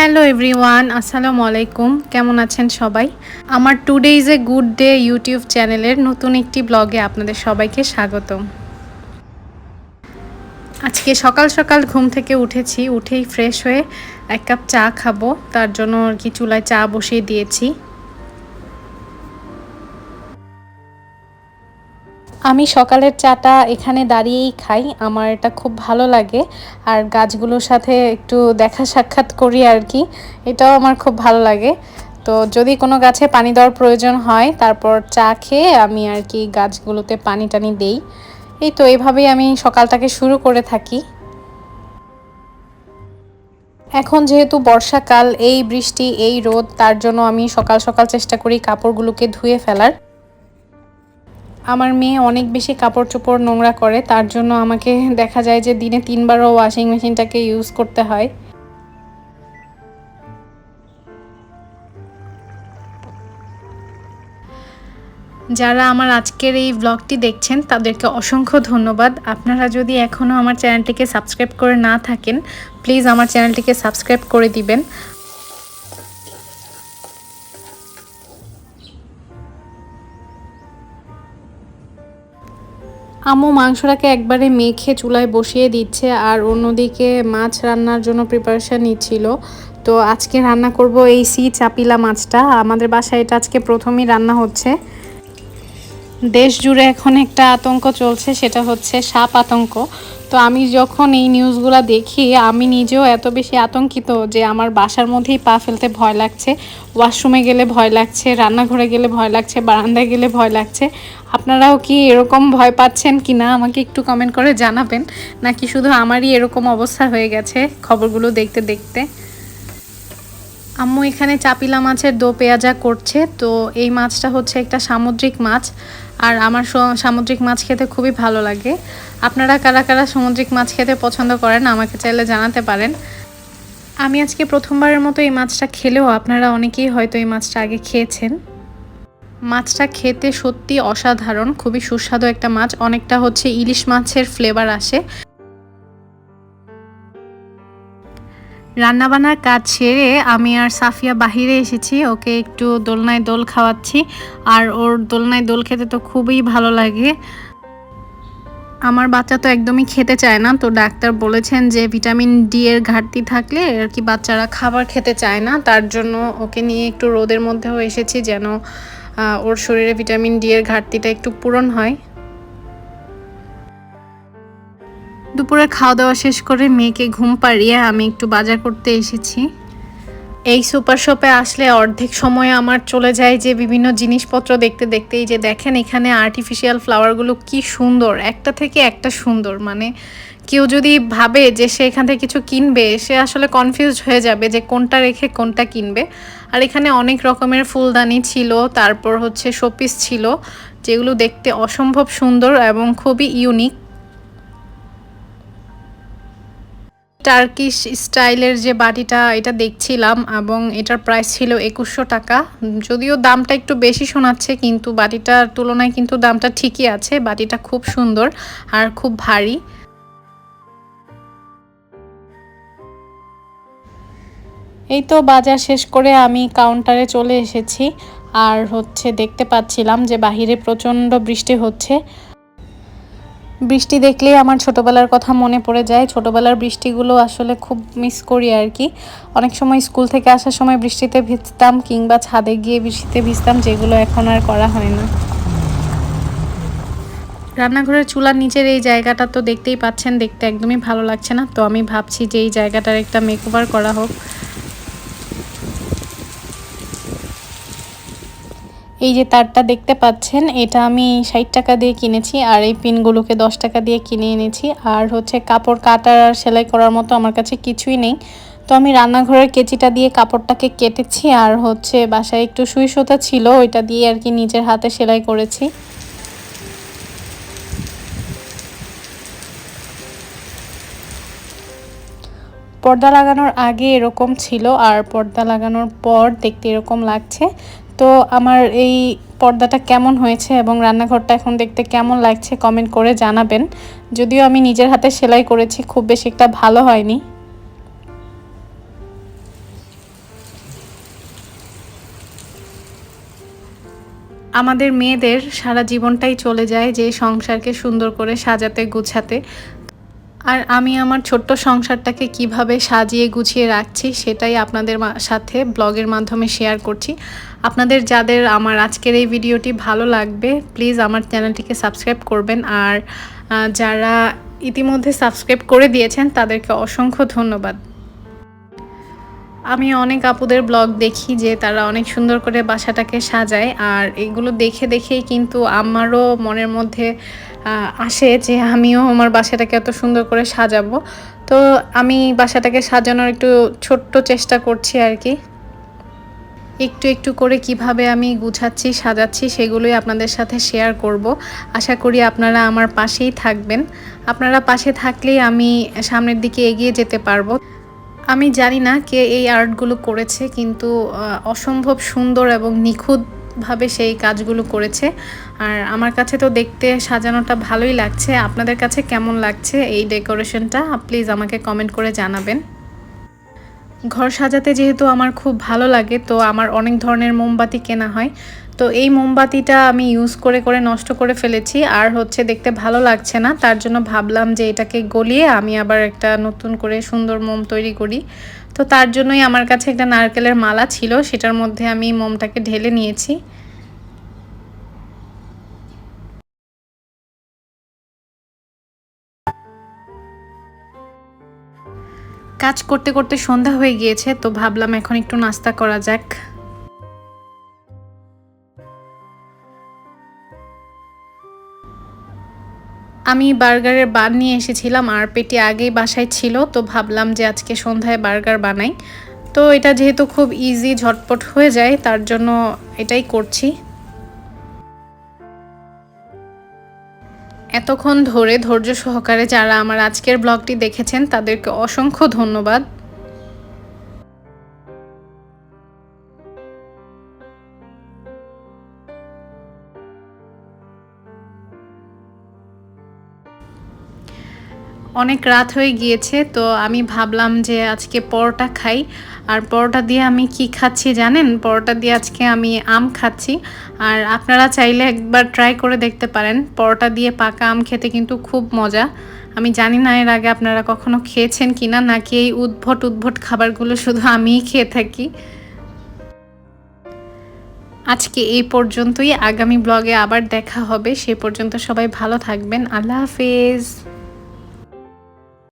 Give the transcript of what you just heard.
Hello everyone, আসসালামু আলাইকুম। কেমন আছেন সবাই? আমার today is a good day YouTube চ্যানেলের নতুন একটি ব্লগে আপনাদের সবাইকে স্বাগতম। আজকে সকাল সকাল ঘুম থেকে উঠেছি, উঠেই ফ্রেশ হয়ে এক কাপ চা খাবো, তার জন্য আর কি চুলায় চা বসিয়ে দিয়েছি। আমি সকালের চাটা এখানে দাঁড়িয়েই খাই, আমার এটা খুব ভালো লাগে। আর গাছগুলোর সাথে একটু দেখা সাক্ষাৎ করি আর কি, এটাও আমার খুব ভালো লাগে। তো যদি কোনো গাছে পানি দেওয়ার প্রয়োজন হয়, তারপর চা খেয়ে আমি আর কি গাছগুলোতে পানি টানি দেই। এই তো এইভাবেই আমি সকালটাকে শুরু করে থাকি। এখন যেহেতু বর্ষাকাল, এই বৃষ্টি এই রোদ, তার জন্য আমি সকাল সকাল চেষ্টা করি কাপড়গুলোকে ধুয়ে ফেলার। আমার মেয়ে অনেক বেশি কাপড় চোপড় নোংরা করে, তার জন্য আমাকে দেখা যায় যে দিনে 3বারও ওয়াশিং মেশিনটাকে ইউজ করতে হয়। যারা আমার আজকের এই ব্লগটি দেখছেন তাদেরকে অসংখ্য ধন্যবাদ। আপনারা যদি এখনও আমার চ্যানেলটিকে সাবস্ক্রাইব করে না থাকেন, প্লিজ আমার চ্যানেলটিকে সাবস্ক্রাইব করে দিবেন। আম্মু মাংসটাকে একবারে মেখে চুলায় বসিয়ে দিচ্ছে, আর অন্যদিকে মাছ রান্নার জন্য প্রিপারেশান নিচ্ছিল। তো আজকে রান্না করব এই সি চাপিলা মাছটা। আমাদের বাসায় এটা আজকে প্রথমেই রান্না হচ্ছে। দেশ জুড়ে এখন একটা আতঙ্ক চলছে, সেটা হচ্ছে সাপ আতঙ্ক। তো আমি যখন এই নিউজগুলো দেখি, আমি নিজেও এত বেশি আতঙ্কিত যে আমার বাসার মধ্যেই পা ফেলতে ভয় লাগছে, ওয়াশরুমে গেলে ভয় লাগছে, রান্নাঘরে গেলে ভয় লাগছে, বারান্দায় গেলে ভয় লাগছে। আপনারাও কি এরকম ভয় পাচ্ছেন কি না আমাকে একটু কমেন্ট করে জানাবেন, নাকি শুধু আমারই এরকম অবস্থা হয়ে গেছে খবরগুলো দেখতে দেখতে। আম্মু এখানে চাপিলা মাছের দো পেঁয়াজা করছে। তো এই মাছটা হচ্ছে একটা সামুদ্রিক মাছ, আর আমার সামুদ্রিক মাছ খেতে খুবই ভালো লাগে। আপনারা কারা কারা সামুদ্রিক মাছ খেতে পছন্দ করেন আমাকে চাইলে জানাতে পারেন। আমি আজকে প্রথমবারের মতো এই মাছটা খেলেও আপনারা অনেকেই হয়তো এই মাছটা আগে খেয়েছেন। মাছটা খেতে সত্যি অসাধারণ, খুবই সুস্বাদু একটা মাছ, অনেকটা হচ্ছে ইলিশ মাছের ফ্লেভার আসে। রান্নাবান্নার কাজ সেরে আমি আর সাফিয়া বাহিরে এসেছি, ওকে একটু দোলনায় দোল খাওয়াচ্ছি। আর ওর দোলনায় দোল খেতে তো খুবই ভালো লাগে। আমার বাচ্চা তো একদমই খেতে চায় না, তো ডাক্তার বলেছেন যে ভিটামিন ডি এর ঘাটতি থাকলে আর কি বাচ্চারা খাবার খেতে চায় না। তার জন্য ওকে নিয়ে একটু রোদের মধ্যেও এসেছি, যেন ওর শরীরে ভিটামিন ডি এর ঘাটতিটা একটু পূরণ হয়। দুপুরে খাওয়া দাওয়া শেষ করে মেয়েকে ঘুম পাড়িয়ে আমি একটু বাজার করতে এসেছি। এই সুপার শপে আসলে অর্ধেক সময় আমার চলে যায় যে বিভিন্ন জিনিসপত্র দেখতে দেখতেই। যে দেখেন এখানে আর্টিফিশিয়াল ফ্লাওয়ারগুলো কি সুন্দর, একটা থেকে একটা সুন্দর। মানে কেউ যদি ভাবে যে সে এখান থেকে কিছু কিনবে, সে আসলে কনফিউজড হয়ে যাবে যে কোনটা রেখে কোনটা কিনবে। আর এখানে অনেক রকমের ফুলদানি ছিল, তারপর হচ্ছে শোপিস ছিল, যেগুলো দেখতে অসম্ভব সুন্দর এবং খুবই ইউনিক। টার্কিশ স্টাইলের যে বাটিটা, এটা দেখছিলাম এবং এটার প্রাইস ছিল 2100 টাকা। যদিও দামটা একটু বেশি শোনাচ্ছে, কিন্তু বাটিটার তুলনায় কিন্তু দামটা ঠিকই আছে। বাটিটা খুব সুন্দর আর খুব ভারী। এই তো বাজার শেষ করে আমি কাউন্টারে চলে এসেছি। আর হচ্ছে দেখতে পাচ্ছিলাম যে বাহিরে প্রচণ্ড বৃষ্টি হচ্ছে। বৃষ্টি দেখলেই আমার ছোটোবেলার কথা মনে পড়ে যায়। ছোটোবেলার বৃষ্টিগুলো আসলে খুব মিস করি আর কি। অনেক সময় স্কুল থেকে আসার সময় বৃষ্টিতে ভিজতাম, কিংবা ছাদে গিয়ে বৃষ্টিতে ভিজতাম, যেগুলো এখন আর করা হয় না। রান্নাঘরের চুলার নিচের এই জায়গাটা তো দেখতেই পাচ্ছেন, দেখতে একদমই ভালো লাগছে না। তো আমি ভাবছি যে এই জায়গাটার একটা মেকওভার করা হোক। এই যে তারটা দেখতে পাচ্ছেন, এটা আমি 60 টাকা দিয়ে কিনেছি, আর এই পিনগুলোকে 10 টাকা দিয়ে কিনে এনেছি। আর হচ্ছে কাপড় কাটার আর সেলাই করার মতো আমার কাছে কিছুই নেই। তো আমি রান্নাঘরের কেচিটা দিয়ে কাপড়টাকে কেটেছি, আর হচ্ছে বাসায় একটু সুই সুতা ছিল, ওইটা দিয়ে আর কি নিজের হাতে সেলাই করেছি। পর্দা লাগানোর আগে এরকম ছিল, আর পর্দা লাগানোর পর দেখতে এরকম লাগছে। তো আমার এই পর্দাটা কেমন হয়েছে এবং রান্নাঘরটা এখন দেখতে কেমন লাগছে কমেন্ট করে জানাবেন। যদিও আমি নিজের হাতে সেলাই করেছি, খুব বেশি একটা ভালো হয়নি। আমাদের মেয়েদের সারা জীবনটাই চলে যায় যে সংসারকে সুন্দর করে সাজাতে গুছাতে। আর আমি আমার ছোট্ট সংসারটাকে কিভাবে সাজিয়ে গুছিয়ে রাখছি সেটাই আপনাদের সাথে ব্লগের মাধ্যমে শেয়ার করছি। আপনাদের যাদের আমার আজকের এই ভিডিওটি ভালো লাগবে প্লিজ আমার চ্যানেলটিকে সাবস্ক্রাইব করবেন। আর যারা ইতিমধ্যে সাবস্ক্রাইব করে দিয়েছেন তাদেরকে অসংখ্য ধন্যবাদ। আমি অনেক আপুদের ব্লগ দেখি যে তারা অনেক সুন্দর করে বাসাটাকে সাজায়, আর এগুলো দেখে দেখেই কিন্তু আমারও মনের মধ্যে আসে যে আমিও আমার বাসাটাকে এত সুন্দর করে সাজাবো। তো আমি বাসাটাকে সাজানোর একটু ছোট্ট চেষ্টা করছি আর কি। একটু একটু করে কিভাবে আমি গুছাচ্ছি সাজাচ্ছি সেগুলোই আপনাদের সাথে শেয়ার করব। আশা করি আপনারা আমার পাশেই থাকবেন। আপনারা পাশে থাকলেই আমি সামনের দিকে এগিয়ে যেতে পারবো। আমি জানি না কে এই আর্টগুলো করেছে, কিন্তু অসম্ভব সুন্দর এবং নিখুঁতভাবে সেই কাজগুলো করেছে। আর আমার কাছে তো দেখতে সাজানোটা ভালোই লাগছে। আপনাদের কাছে কেমন লাগছে এই ডেকোরেশনটা প্লিজ আমাকে কমেন্ট করে জানাবেন। ঘর সাজাতে যেহেতু আমার খুব ভালো লাগে, তো আমার অনেক ধরনের মোমবাতি কেনা হয়। তো এই মোমবাতিটা আমি ইউজ করে করে নষ্ট করে ফেলেছি, আর হচ্ছে দেখতে ভালো লাগছে না। তার জন্য ভাবলাম যে এটাকে গলিয়ে আমি আবার একটা নতুন করে সুন্দর মোম তৈরি করি। তো তার জন্যই আমার কাছে একটা নারকেলের মালা ছিল, সেটার মধ্যে আমি মোমটাকে ঢেলে নিয়েছি। কাজ করতে করতে সন্ধ্যা হয়ে গিয়েছে, তো ভাবলাম এখন একটু নাস্তা করা যাক। আমি বার্গারের বান নিয়ে এসেছিলাম, আর পেটি আগেই বাসায় ছিল, তো ভাবলাম যে আজকে সন্ধ্যায় বার্গার বানাই। তো এটা যেহেতু খুব ইজি ঝটপট হয়ে যায় তার জন্য এটাই করছি। এতক্ষণ ধরে ধৈর্য সহকারে যারা আমার আজকের ব্লগটি দেখেছেন তাদেরকে অসংখ্য ধন্যবাদ। অনেক রাত হয়ে গিয়েছে, তো আমি ভাবলাম যে আজকে পরোটা খাই। আর পরোটা দিয়ে আমি কি খাচ্ছি জানেন? পরোটা দিয়ে আজকে আমি আম খাচ্ছি। আর আপনারা চাইলে একবার ট্রাই করে দেখতে পারেন, পরোটা দিয়ে পাকা আম খেতে কিন্তু খুব মজা। আমি জানি না এর আগে আপনারা কখনো খেয়েছেন কিনা, নাকি এই উদ্ভট উদ্ভট খাবারগুলো শুধু আমিই খেয়ে থাকি। আজকে এই পর্যন্তই, আগামী ব্লগে আবার দেখা হবে। সে পর্যন্ত সবাই ভালো থাকবেন। আল্লাহ হাফেজ।